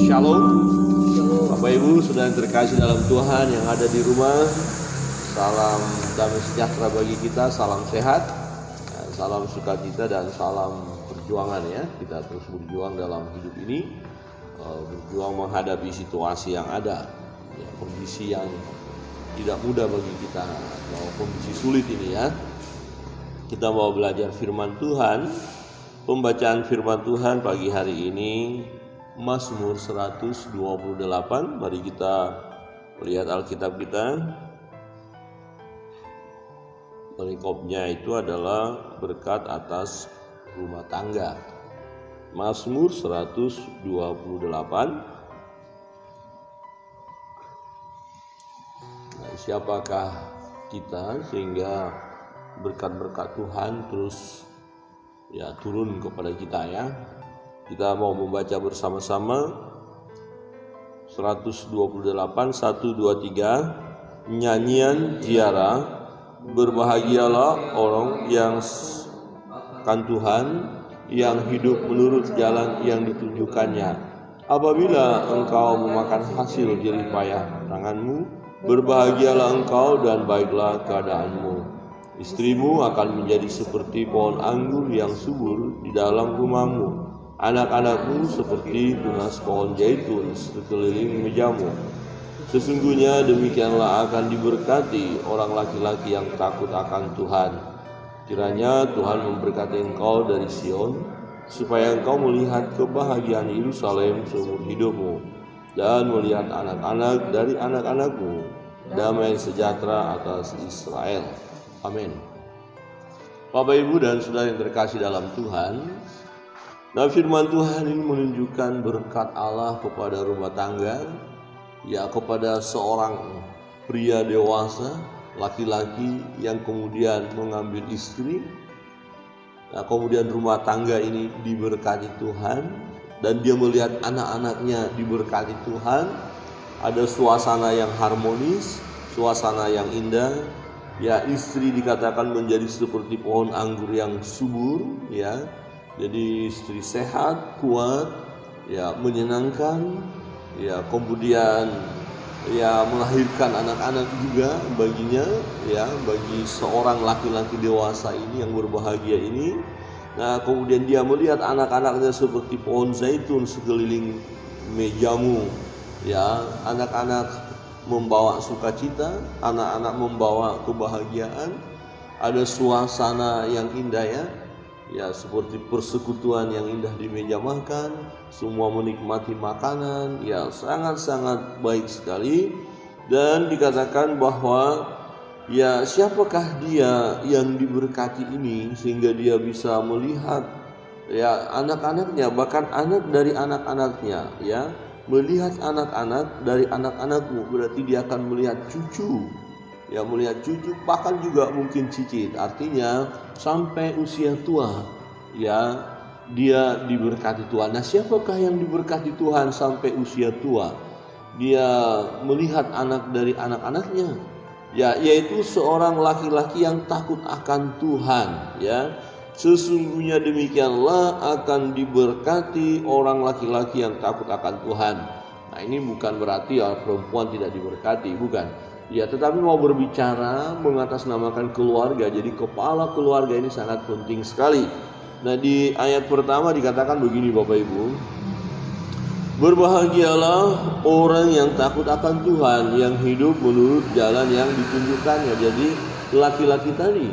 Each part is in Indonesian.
Shalom. Bapak Ibu sudah terkasih dalam Tuhan yang ada di rumah, salam damai sejahtera bagi kita, salam sehat, salam sukacita dan salam perjuangan ya. Kita terus berjuang dalam hidup ini, berjuang menghadapi situasi yang ada, ya, kondisi yang tidak mudah bagi kita, atau kondisi sulit ini ya. Kita mau belajar firman Tuhan. Pembacaan firman Tuhan pagi hari ini Mazmur 128. Mari kita lihat Alkitab kita. Perikopnya itu adalah berkat atas rumah tangga. Mazmur 128. Nah, siapakah kita sehingga berkat-berkat Tuhan terus ya turun kepada kita ya. Kita mau membaca bersama-sama 128 1 2 3 nyanyian ziarah. Berbahagialah orang yang akan Tuhan, yang hidup menurut jalan yang ditunjukkannya. Apabila engkau memakan hasil jerih payah tanganmu, berbahagialah engkau dan baiklah keadaanmu. Istrimu akan menjadi seperti pohon anggur yang subur di dalam rumahmu. Anak-anakmu seperti tunas pohon zaitun sekeliling mejamu. Sesungguhnya demikianlah akan diberkati orang laki-laki yang takut akan Tuhan. Kiranya Tuhan memberkati engkau dari Sion, supaya engkau melihat kebahagiaan Yerusalem seumur hidupmu, dan melihat anak-anak dari anak-anakmu, damai sejahtera atas Israel. Amin. Bapak, Ibu, dan saudara yang terkasih dalam Tuhan, nah firman Tuhan ini menunjukkan berkat Allah kepada rumah tangga, ya, kepada seorang pria dewasa, laki-laki yang kemudian mengambil istri. Nah, kemudian rumah tangga ini diberkati Tuhan, dan dia melihat anak-anaknya diberkati Tuhan. Ada suasana yang harmonis, suasana yang indah. Ya, istri dikatakan menjadi seperti pohon anggur yang subur, ya. Jadi istri sehat, kuat, ya, menyenangkan, ya, kemudian ya melahirkan anak-anak juga baginya, ya, bagi seorang laki-laki dewasa ini yang berbahagia ini. Nah, kemudian dia melihat anak-anaknya seperti pohon zaitun sekeliling mejamu, ya, anak-anak membawa sukacita, anak-anak membawa kebahagiaan. Ada suasana yang indah ya. Ya, seperti persekutuan yang indah di meja makan, semua menikmati makanan, ya sangat-sangat baik sekali. Dan dikatakan bahwa ya siapakah dia yang diberkati ini sehingga dia bisa melihat ya anak-anaknya, bahkan anak dari anak-anaknya, ya. Melihat anak-anak dari anak-anakmu, berarti dia akan melihat cucu. Ya, melihat cucu, bahkan juga mungkin cicit. Artinya sampai usia tua, ya, dia diberkati Tuhan. Nah, siapakah yang diberkati Tuhan sampai usia tua? Dia melihat anak dari anak-anaknya, ya, yaitu seorang laki-laki yang takut akan Tuhan, ya. Sesungguhnya demikianlah akan diberkati orang laki-laki yang takut akan Tuhan. Nah, ini bukan berarti ya perempuan tidak diberkati, bukan. Ya, tetapi mau berbicara mengatasnamakan keluarga. Jadi kepala keluarga ini sangat penting sekali. Nah, di ayat pertama dikatakan begini Bapak Ibu. Berbahagialah orang yang takut akan Tuhan, yang hidup menurut jalan yang ditunjukkannya. Jadi laki-laki tadi,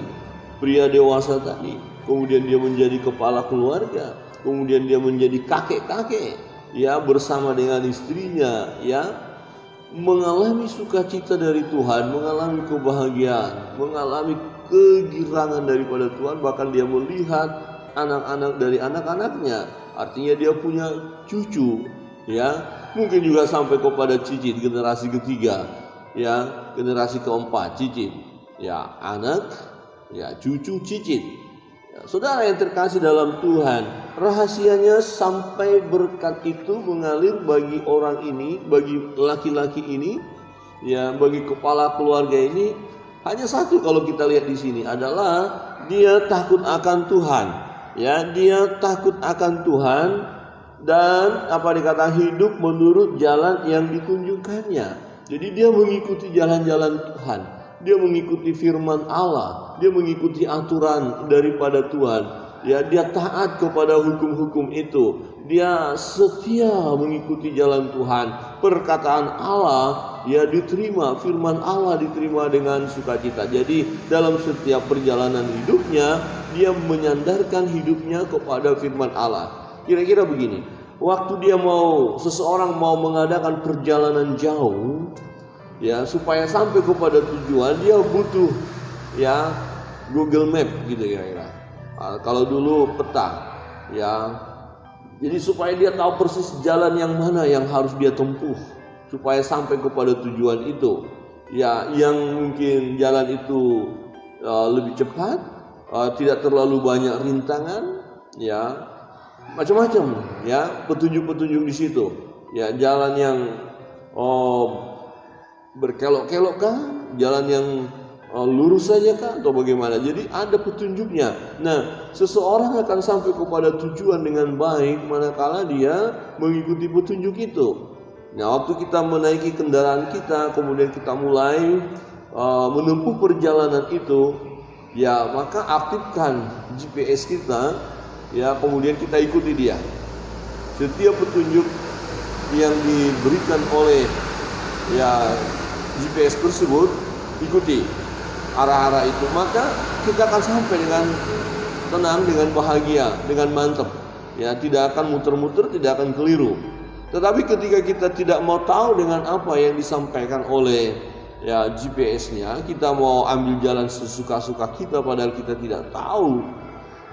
pria dewasa tadi, kemudian dia menjadi kepala keluarga, kemudian dia menjadi kakek-kakek, ya, bersama dengan istrinya, ya, mengalami sukacita dari Tuhan, mengalami kebahagiaan, mengalami kegirangan daripada Tuhan. Bahkan dia melihat anak-anak dari anak-anaknya, artinya dia punya cucu, ya, mungkin juga sampai kepada cicit, generasi ketiga, ya, generasi keempat, cicit, ya, anak, ya, cucu, cicit. Saudara yang terkasih dalam Tuhan, rahasianya sampai berkat itu mengalir bagi orang ini, bagi laki-laki ini, ya, bagi kepala keluarga ini, hanya satu kalau kita lihat di sini adalah dia takut akan Tuhan. Ya, dia takut akan Tuhan, dan apa dikatakan hidup menurut jalan yang ditunjukkannya. Jadi dia mengikuti jalan-jalan Tuhan, dia mengikuti firman Allah, dia mengikuti aturan daripada Tuhan. Ya, dia taat kepada hukum-hukum itu. Dia setia mengikuti jalan Tuhan. Perkataan Allah ya diterima, firman Allah diterima dengan sukacita. Jadi dalam setiap perjalanan hidupnya dia menyandarkan hidupnya kepada firman Allah. Kira-kira begini, waktu seseorang mau mengadakan perjalanan jauh ya supaya sampai kepada tujuan, dia butuh ya Google Map gitu kira-kira. Kalau dulu peta ya, jadi supaya dia tahu persis jalan yang mana yang harus dia tempuh supaya sampai kepada tujuan itu ya, yang mungkin jalan itu lebih cepat, tidak terlalu banyak rintangan ya, macam-macam ya petunjuk-petunjuk di situ ya, jalan yang berkelok-kelok kah, jalan yang lurus saja kah atau bagaimana. Jadi ada petunjuknya. Nah, seseorang akan sampai kepada tujuan dengan baik manakala dia mengikuti petunjuk itu. Nah, waktu kita menaiki kendaraan kita, kemudian kita mulai menempuh perjalanan itu, ya maka aktifkan GPS kita, ya kemudian kita ikuti dia. Setiap petunjuk yang diberikan oleh ya GPS tersebut, ikuti arah-arah itu, maka kita akan sampai dengan tenang, dengan bahagia, dengan mantap. Ya, tidak akan muter-muter, tidak akan keliru. Tetapi ketika kita tidak mau tahu dengan apa yang disampaikan oleh ya GPS-nya, kita mau ambil jalan sesuka-suka kita padahal kita tidak tahu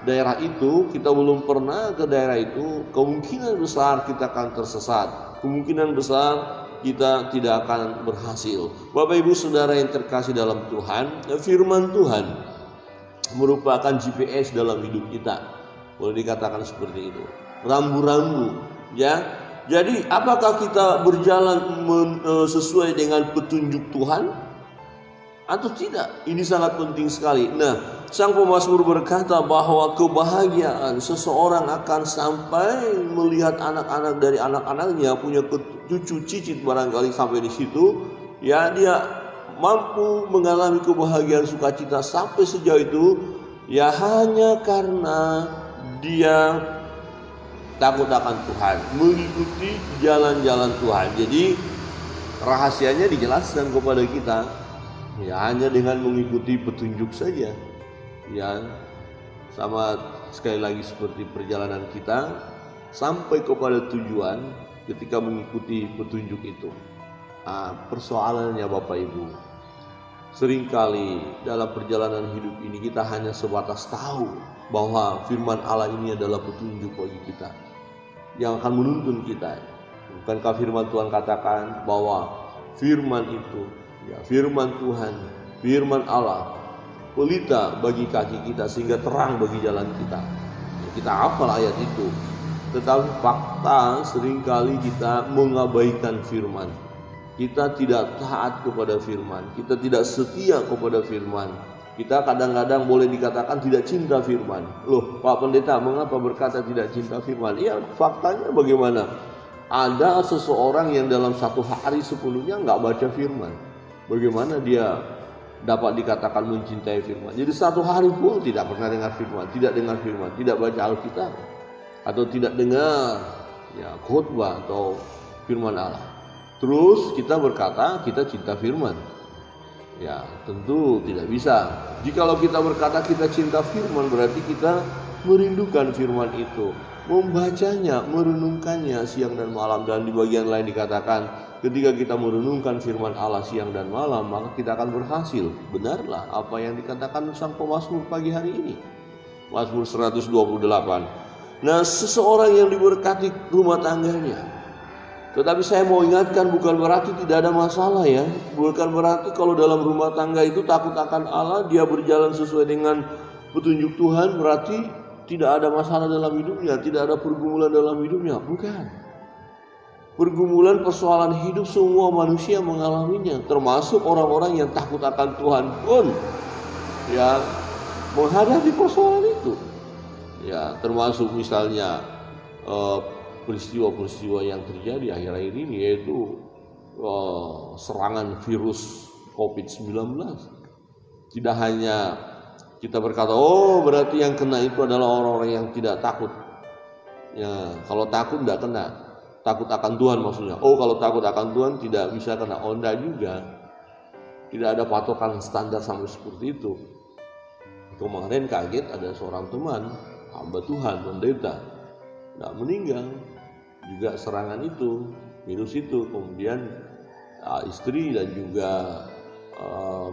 daerah itu, kita belum pernah ke daerah itu, kemungkinan besar kita akan tersesat. Kemungkinan besar kita tidak akan berhasil. Bapak Ibu Saudara yang terkasih dalam Tuhan, firman Tuhan merupakan GPS dalam hidup kita. Boleh dikatakan seperti itu. Rambu-rambu, ya. Jadi apakah kita berjalan sesuai dengan petunjuk Tuhan atau tidak? Ini sangat penting sekali. Nah, Sang Pemazmur berkata bahwa kebahagiaan seseorang akan sampai melihat anak-anak dari anak-anaknya, punya cucu cicit barangkali sampai di situ, ya dia mampu mengalami kebahagiaan sukacita sampai sejauh itu, ya hanya karena dia takut akan Tuhan, mengikuti jalan-jalan Tuhan. Jadi rahasianya dijelaskan kepada kita, ya hanya dengan mengikuti petunjuk saja. Ya, sama sekali lagi seperti perjalanan kita sampai kepada tujuan ketika mengikuti petunjuk itu. Persoalannya Bapak Ibu, seringkali dalam perjalanan hidup ini kita hanya sebatas tahu bahwa firman Allah ini adalah petunjuk bagi kita yang akan menuntun kita. Bukankah firman Tuhan katakan bahwa firman itu, ya firman Tuhan, firman Allah, pelita bagi kaki kita sehingga terang bagi jalan kita. Ya, kita hafal ayat itu, tetapi fakta seringkali kita mengabaikan firman. Kita tidak taat kepada firman, kita tidak setia kepada firman. Kita kadang-kadang boleh dikatakan tidak cinta firman. Loh, Pak Pendeta, mengapa berkata tidak cinta firman? Ya, faktanya bagaimana? Ada seseorang yang dalam satu hari sepenuhnya nggak baca firman. Bagaimana dia dapat dikatakan mencintai firman? Jadi satu hari pun tidak pernah dengar firman, tidak dengar firman, tidak baca Alkitab, atau tidak dengar ya khotbah atau firman Allah. Terus kita berkata kita cinta firman. Ya, tentu tidak bisa. Jikalau kita berkata kita cinta firman, berarti kita merindukan firman itu, membacanya, merenungkannya siang dan malam. Dan di bagian lain dikatakan, ketika kita merenungkan firman Allah siang dan malam, maka kita akan berhasil. Benarlah apa yang dikatakan Sang Pemazmur pagi hari ini, Mazmur 128. Nah, seseorang yang diberkati rumah tangganya. Tetapi saya mau ingatkan, bukan berarti tidak ada masalah ya. Bukan berarti kalau dalam rumah tangga itu takut akan Allah, dia berjalan sesuai dengan petunjuk Tuhan, berarti tidak ada masalah dalam hidupnya, tidak ada pergumulan dalam hidupnya. Bukan. Pergumulan, persoalan hidup semua manusia mengalaminya, termasuk orang-orang yang takut akan Tuhan pun ya menghadapi persoalan itu. Ya, termasuk misalnya peristiwa-peristiwa yang terjadi akhir-akhir ini, yaitu serangan virus COVID-19. Tidak hanya kita berkata, oh berarti yang kena itu adalah orang-orang yang tidak takut. Ya, kalau takut tidak kena. Takut akan Tuhan maksudnya. Oh, kalau takut akan Tuhan tidak bisa kena. Oh, enggak juga. Tidak ada patokan standar sampai seperti itu. Kemarin kaget ada seorang teman, hamba Tuhan, pendeta, meninggal. Juga serangan itu, virus itu. Kemudian istri dan juga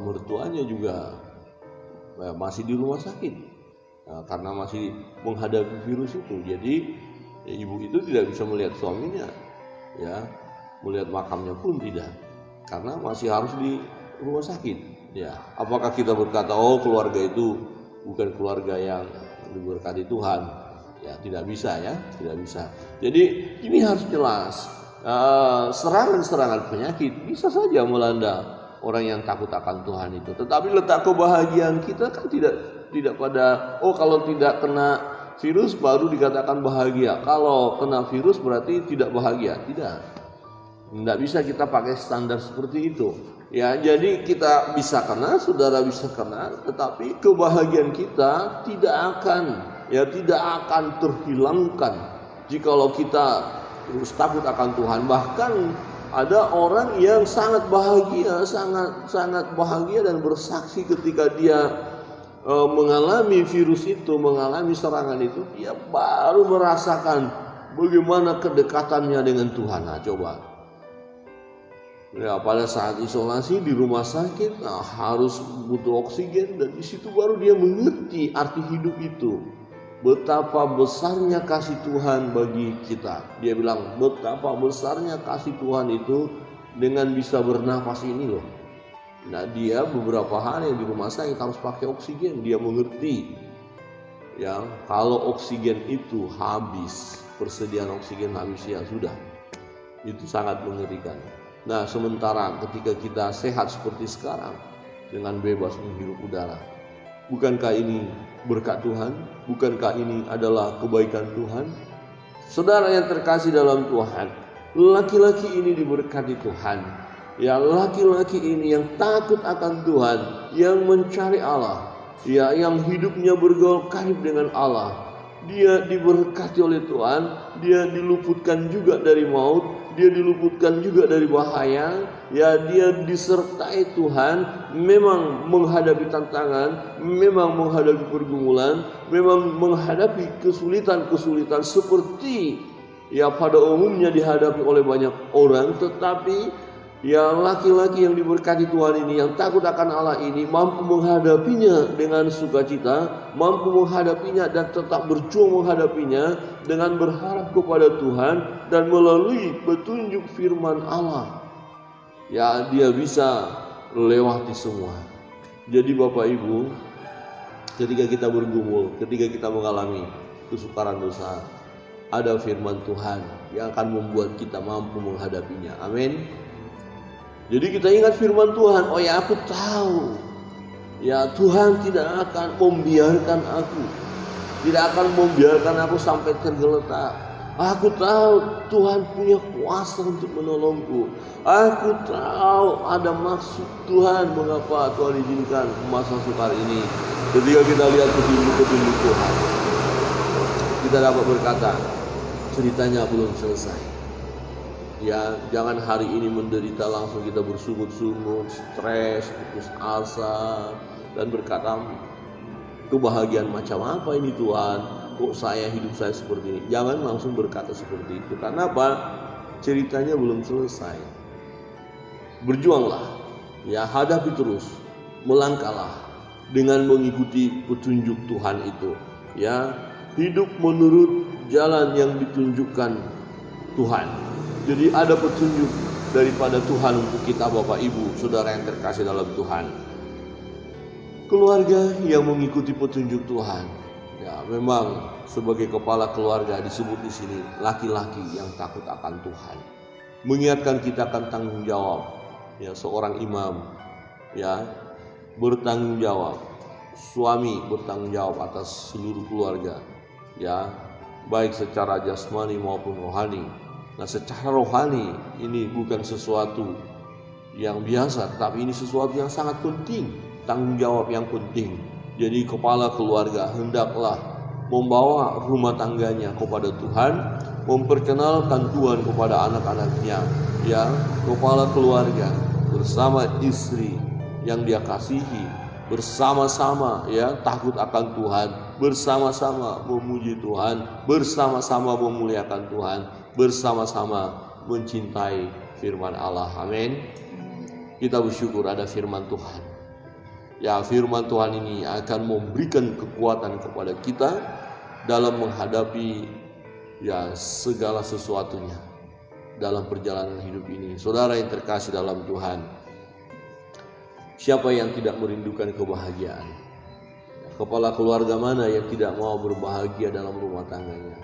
mertuanya juga masih di rumah sakit. Karena masih menghadapi virus itu. Jadi ibu itu tidak bisa melihat suaminya, ya, melihat makamnya pun tidak, karena masih harus di rumah sakit. Ya, apakah kita berkata, oh keluarga itu bukan keluarga yang diberkati Tuhan? Ya, tidak bisa ya, tidak bisa. Jadi ini harus jelas. Serangan-serangan penyakit bisa saja melanda orang yang takut akan Tuhan itu. Tetapi letak kebahagiaan kita kan tidak pada, oh kalau tidak kena virus baru dikatakan bahagia. Kalau kena virus berarti tidak bahagia. Tidak bisa kita pakai standar seperti itu. Ya, jadi kita bisa kena, saudara bisa kena, tetapi kebahagiaan kita tidak akan terhilangkan jikalau kita terus takut akan Tuhan. Bahkan ada orang yang sangat bahagia dan bersaksi ketika dia mengalami virus itu, mengalami serangan itu, dia baru merasakan bagaimana kedekatannya dengan Tuhan. Nah, coba. Ya, pada saat isolasi di rumah sakit, harus butuh oksigen, dan di situ baru dia mengerti arti hidup itu. Betapa besarnya kasih Tuhan bagi kita. Dia bilang, betapa besarnya kasih Tuhan itu dengan bisa bernapas ini loh. Nah, dia beberapa hari di rumah sakit harus pakai oksigen. Dia mengerti, ya, kalau oksigen itu habis, persediaan oksigen habis, ya sudah, itu sangat mengerikan. Nah, sementara ketika kita sehat seperti sekarang dengan bebas menghirup udara, bukankah ini berkat Tuhan? Bukankah ini adalah kebaikan Tuhan? Saudara yang terkasih dalam Tuhan, laki-laki ini diberkati Tuhan. Ya, laki-laki ini yang takut akan Tuhan, yang mencari Allah, ya, yang hidupnya bergaul karib dengan Allah, dia diberkati oleh Tuhan. Dia diluputkan juga dari maut, dia diluputkan juga dari bahaya, ya, dia disertai Tuhan. Memang menghadapi tantangan, memang menghadapi pergumulan, memang menghadapi kesulitan-kesulitan seperti ya pada umumnya dihadapi oleh banyak orang, tetapi ya, laki-laki yang diberkati Tuhan ini, yang takut akan Allah ini, mampu menghadapinya dengan sukacita, mampu menghadapinya dan tetap berjuang menghadapinya dengan berharap kepada Tuhan dan melalui petunjuk firman Allah. Ya, dia bisa lewati semua. Jadi Bapak Ibu, ketika kita bergumul, ketika kita mengalami kesukaran dosa, ada firman Tuhan yang akan membuat kita mampu menghadapinya. Amin. Jadi kita ingat firman Tuhan. Oh ya, aku tahu, ya, Tuhan tidak akan membiarkan aku, tidak akan membiarkan aku sampai tergeletak. Aku tahu Tuhan punya kuasa untuk menolongku. Aku tahu ada maksud Tuhan mengapa Tuhan izinkan masa sukar ini. Ketika kita lihat petunjuk-petunjuk Tuhan, kita dapat berkata, ceritanya belum selesai. Ya, jangan hari ini menderita langsung kita bersungut-sungut, stres, putus asa, dan berkata, kebahagiaan macam apa ini Tuhan? Kok hidup saya seperti ini? Jangan langsung berkata seperti itu. Karena apa? Ceritanya belum selesai. Berjuanglah, ya, hadapi terus, melangkahlah dengan mengikuti petunjuk Tuhan itu. Ya, hidup menurut jalan yang ditunjukkan Tuhan. Jadi ada petunjuk daripada Tuhan untuk kita, Bapak Ibu, saudara yang terkasih dalam Tuhan. Keluarga yang mengikuti petunjuk Tuhan, ya, memang sebagai kepala keluarga disebut di sini laki-laki yang takut akan Tuhan. Mengingatkan kita akan tanggung jawab, ya, seorang imam, ya, bertanggung jawab, suami bertanggung jawab atas seluruh keluarga, ya. baik secara jasmani maupun rohani. Nah, secara rohani ini bukan sesuatu yang biasa, tetapi ini sesuatu yang sangat penting, tanggung jawab yang penting. Jadi kepala keluarga hendaklah membawa rumah tangganya kepada Tuhan, memperkenalkan Tuhan kepada anak-anaknya. Ya, kepala keluarga bersama istri yang dia kasihi, bersama-sama ya takut akan Tuhan, bersama-sama memuji Tuhan, bersama-sama memuliakan Tuhan, bersama-sama mencintai firman Allah. Amin. Kita bersyukur ada firman Tuhan. Ya, firman Tuhan ini akan memberikan kekuatan kepada kita dalam menghadapi ya segala sesuatunya dalam perjalanan hidup ini. Saudara yang terkasih dalam Tuhan, siapa yang tidak merindukan kebahagiaan? Kepala keluarga mana yang tidak mau berbahagia dalam rumah tangganya?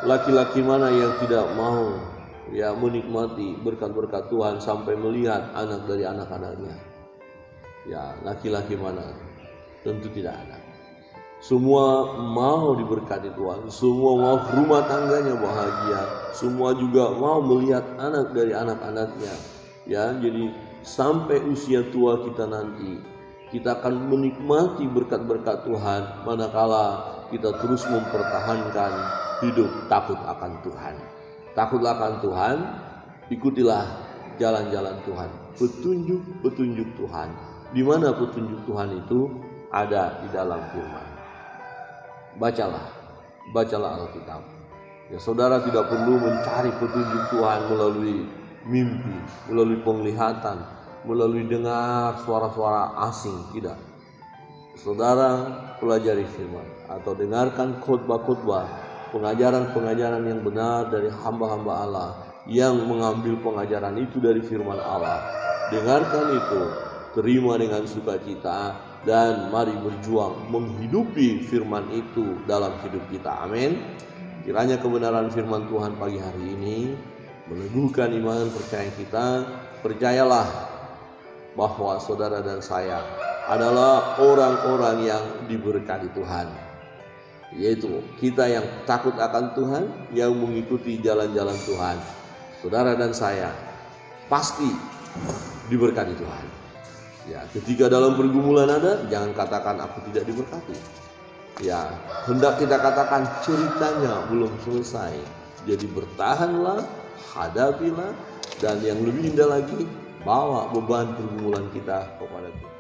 Laki-laki mana yang tidak mau ya menikmati berkat-berkat Tuhan sampai melihat anak dari anak-anaknya? Ya, laki-laki mana? Tentu tidak ada. Semua mau diberkati Tuhan, semua mau rumah tangganya bahagia, semua juga mau melihat anak dari anak-anaknya. Ya, jadi sampai usia tua kita nanti, kita akan menikmati berkat-berkat Tuhan manakala kita terus mempertahankan hidup takut akan Tuhan. Takutlah akan Tuhan, ikutilah jalan-jalan Tuhan, petunjuk-petunjuk Tuhan. Di mana petunjuk Tuhan itu ada di dalam firman. Bacalah Alkitab. Ya, saudara tidak perlu mencari petunjuk Tuhan melalui mimpi, melalui penglihatan, melalui dengar suara-suara asing, tidak. Saudara pelajari firman atau dengarkan khotbah-khotbah, pengajaran-pengajaran yang benar dari hamba-hamba Allah yang mengambil pengajaran itu dari firman Allah. Dengarkan itu, terima dengan sukacita, dan mari berjuang menghidupi firman itu dalam hidup kita. Amin. Kiranya kebenaran firman Tuhan pagi hari ini meneguhkan iman percaya kita. Percayalah bahwa saudara dan saya adalah orang-orang yang diberkati Tuhan, yaitu kita yang takut akan Tuhan, yang mengikuti jalan-jalan Tuhan. Saudara dan saya pasti diberkati Tuhan. Ya, ketika dalam pergumulan ada, jangan katakan aku tidak diberkati. Ya, hendak kita katakan ceritanya belum selesai. Jadi bertahanlah, hadapilah, dan yang lebih indah lagi, bawa beban pergumulan kita kepada Tuhan.